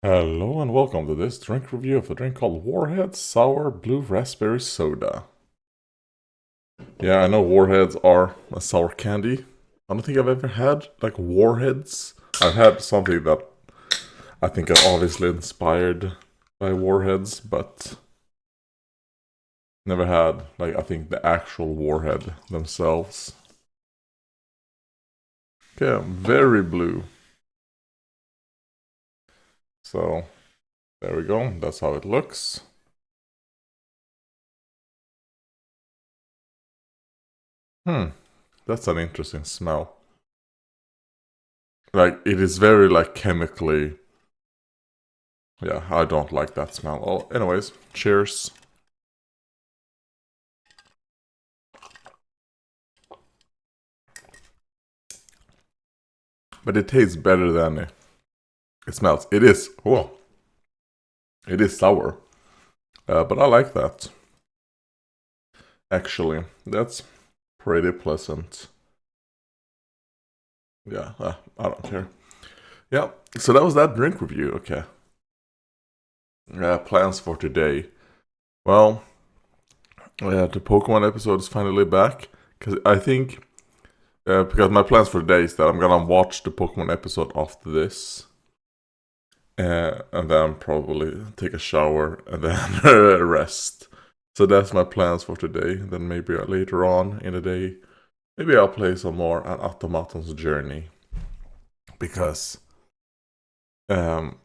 Hello and welcome to this drink review of a drink called Warheads Sour Blue Raspberry Soda. Yeah, I know Warheads are a sour candy. I don't think I've ever had like Warheads. I've had something that I think are obviously inspired by Warheads, but never had like I think the actual Warhead themselves. Yeah, very blue. So there we go. That's how it looks. That's an interesting smell. Like it is very like chemically. Yeah, I don't like that smell. Well, anyways, cheers. But it tastes better than it smells. It is, oh, it is sour. But I like that. Actually, that's pretty pleasant. Yeah, I don't care. Yeah, so that was that drink review. Okay. Plans for today. Well, the Pokemon episode is finally back. Because I think, because my plans for today is that I'm gonna watch the Pokemon episode after this. And then probably take a shower and then rest. So that's my plans for today. Then maybe later on in the day, maybe I'll play some more on Automaton's Journey. Because um,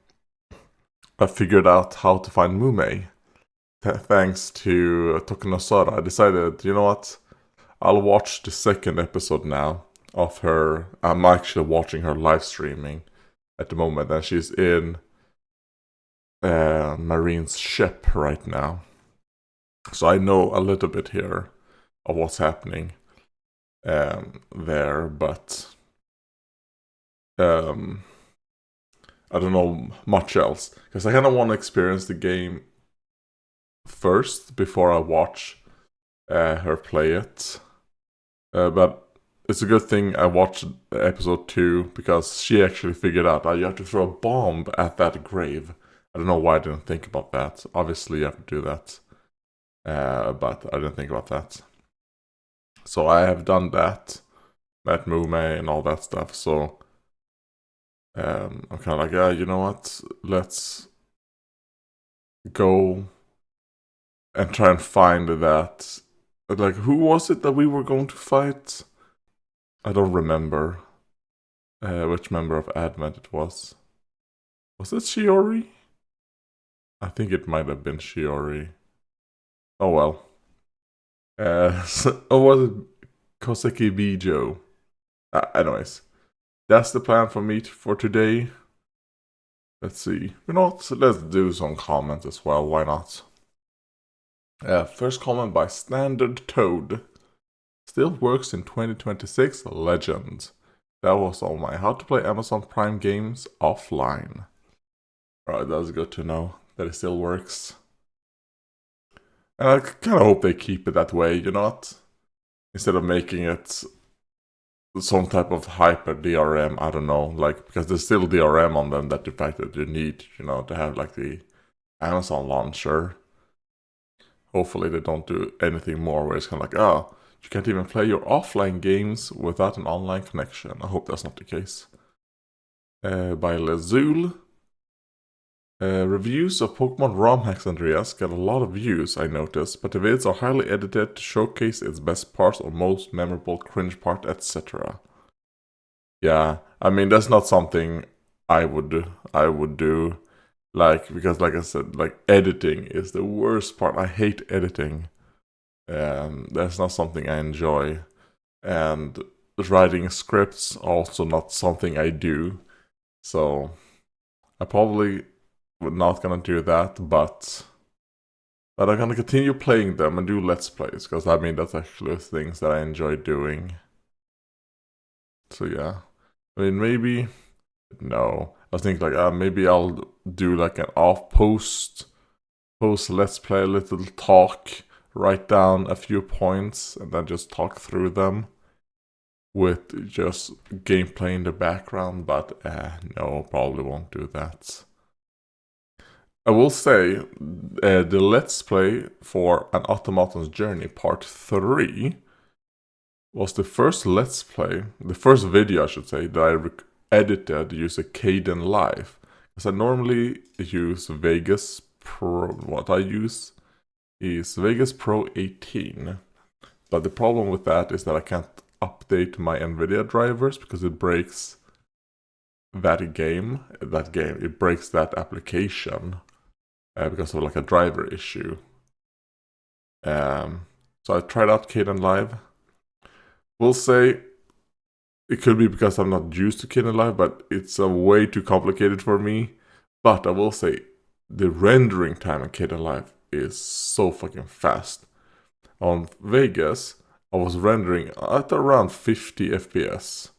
I figured out how to find Mume. Thanks to Tokunosara, I decided, you know what? I'll watch the second episode now of her. I'm actually watching her live streaming at the moment, and she's in Marine's ship right now. So I know a little bit here of what's happening there, but um, I don't know much else because I kind of want to experience the game first before I watch her play it. But it's a good thing I watched episode 2 because she actually figured out that you have to throw a bomb at that grave. I don't know why I didn't think about that. Obviously, you have to do that. But I didn't think about that. So I have done that, met Mume and all that stuff. So I'm kind of like, yeah, you know what? Let's go and try and find that. Like, who was it that we were going to fight? I don't remember which member of Advent it was. Was it Shiori? I think it might have been Shiori. Oh well. Or was it Koseki Bijo? Anyways, that's the plan for me for today. Let's see. You know what? Let's do some comments as well. Why not? First comment by Standard Toad. Still works in 2026. Legend. That was all my how to play Amazon Prime games offline. Alright, that's good to know that it still works. And I kind of hope they keep it that way, you know what? Instead of making it some type of hyper DRM, I don't know, like, because there's still DRM on them, that the fact that you need, you know, to have like the Amazon launcher. Hopefully they don't do anything more where it's kind of like, oh, you can't even play your offline games without an online connection. I hope that's not the case. By Lazul. Reviews of Pokemon Romhacks Andreas get a lot of views, I noticed, but the vids are highly edited to showcase its best parts or most memorable cringe part, etc. Yeah, I mean that's not something I would do. Like, because like I said, like editing is the worst part. I hate editing. That's not something I enjoy. And writing scripts also not something I do. So I probably not gonna do that, but I'm gonna continue playing them and do let's plays because I mean that's actually things that I enjoy doing. So yeah, I mean maybe no. I was thinking like maybe I'll do like an off post let's play a little talk, write down a few points and then just talk through them with just gameplay in the background. But no, probably won't do that. I will say the Let's Play for An Automaton's Journey Part 3 was the first Let's Play, the first video I should say, that I edited using Kdenlive. Because I normally use Vegas Pro, what I use is Vegas Pro 18. But the problem with that is that I can't update my NVIDIA drivers because it breaks that game, it breaks that application because of like a driver issue. So I tried out Kdenlive. We'll say it could be because I'm not used to Kdenlive, but it's way too complicated for me. But I will say the rendering time on Kdenlive is so fucking fast. On Vegas, I was rendering at around 50 FPS.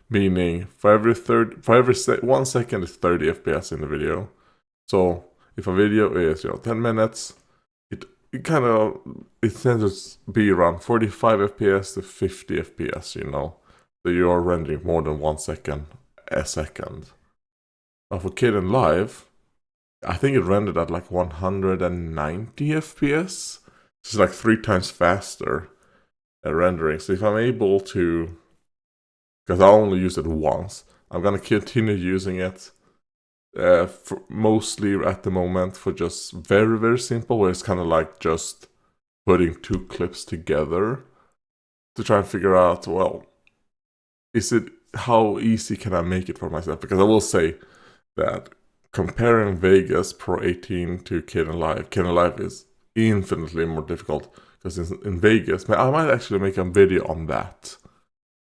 Meaning for every 1 second is 30 FPS in the video. So if a video is 10 minutes, it tends to be around 45 FPS to 50 FPS, So you are rendering more than 1 second a second. But for Kdenlive, I think it rendered at like 190 FPS. It's like 3 times faster rendering. So if I'm able to, because I only use it once, I'm gonna continue using it mostly at the moment for just very, very simple, where it's kind of like just putting 2 clips together to try and figure out, well, how easy can I make it for myself? Because I will say that comparing Vegas Pro 18 to Kdenlive is infinitely more difficult, because in Vegas, I might actually make a video on that.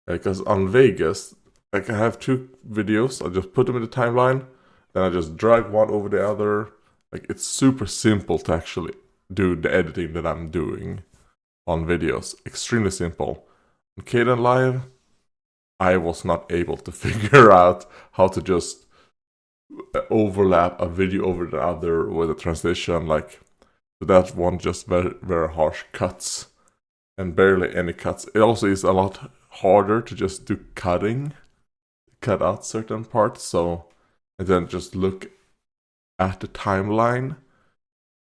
Because on Vegas, I can have 2 videos, I just put them in the timeline, then I just drag one over the other. Like, it's super simple to actually do the editing that I'm doing on videos. Extremely simple. On Kdenlive, I was not able to figure out how to just overlap a video over the other with a transition. Like, that one just very, very harsh cuts and barely any cuts. It also is a lot harder to just do cut out certain parts, so and then just look at the timeline,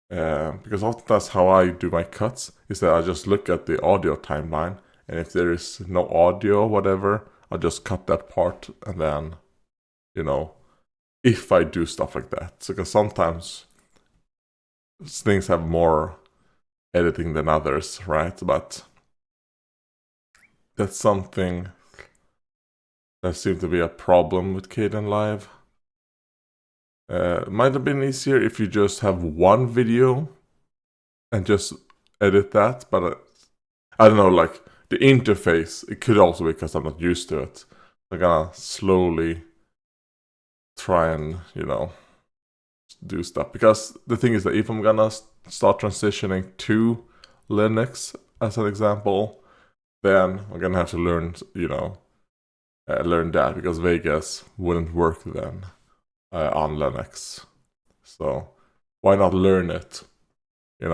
because often that's how I do my cuts, is that I just look at the audio timeline, and if there is no audio or whatever, I'll just cut that part, and then if I do stuff like that, so because sometimes things have more editing than others, right? But that's something that seemed to be a problem with Kdenlive. It might have been easier if you just have one video and just edit that, but I don't know, like the interface, it could also be because I'm not used to it. I'm gonna slowly try and, do stuff. Because the thing is that if I'm gonna start transitioning to Linux, as an example, then I'm gonna have to learn, learn that, because Vegas wouldn't work then on Linux. So why not learn it, here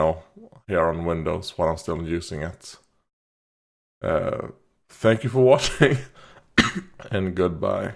on Windows while I'm still using it. Thank you for watching, and goodbye.